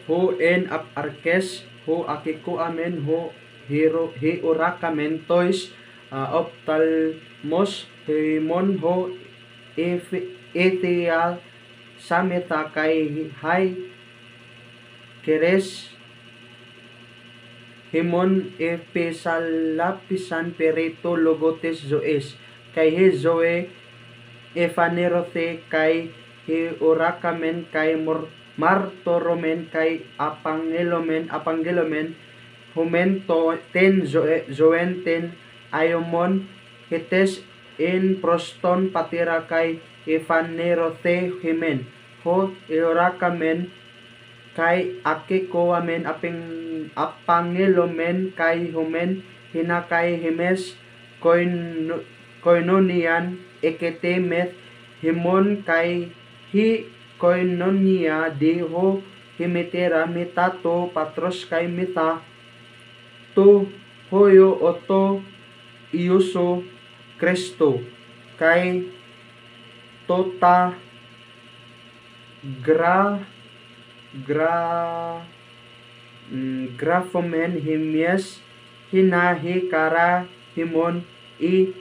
ho en ap arkes, ho akiko amen, ho hi urakamen tois, optalmos, himon ho etia sameta kai hai keres, himon epesalapisan perito logotes zoes, kay he zoe efanerote kay he urakamen kay martoromen kay apangelomen humento ten zoenten ayomon hites in proston patira kay efanerote himen ho urakamen kay akiko amen apangelomen kay humen hinakay himes koinonian eketemeth himon kay hi koinonia di ho himitera mitato patros kay mita to hoyo oto iuso Kristo kay tota grafomen himies hinahi kara himon i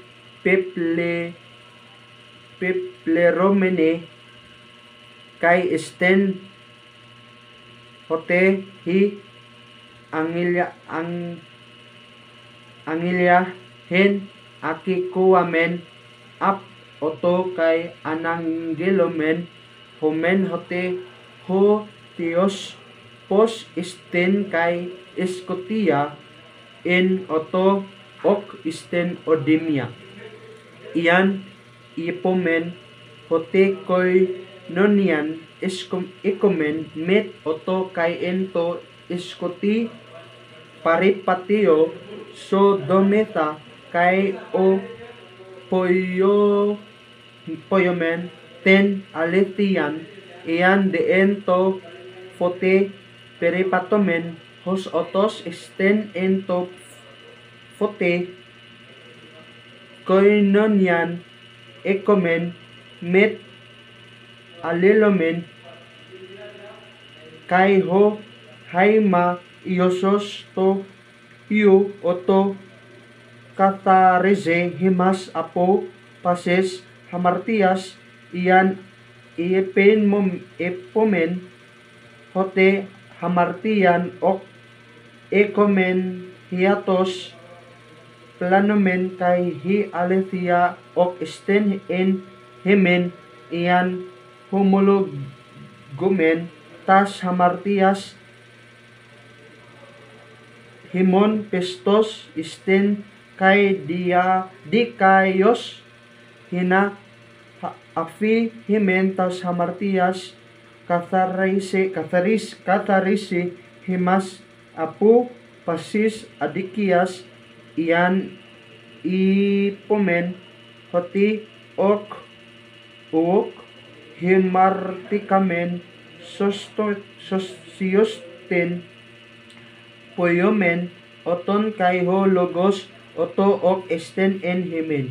pepleromene kay esten hote hi angilya hen akikuamen ap oto kay anangelomen homen hote ho Dios pos isten kay Escotia in oto ok isten odemia iyan ipomen hote koy nonian ikomen met oto kay ento Escoti paripatio so dometa kay o poyomen ten aletian iyan de ento fote peripatomen hos otos esten ento fote koinonian ekomen met alilomen kay ho haima iosos to yu oto katareze himas apo pases hamartias iyan epomen hote hamartian ok ekomen hiatos planomen kay hi aletheia ok esten en hemen iyan homologumen tas hamartias himon pestos esten kay dikayos hina afi himen tas hamartias katharisi himas apu pasis adikias iyan ipomen hoti ok uok himartikamen sosyosten poyomen oton kay ho logos oto ok esten en himen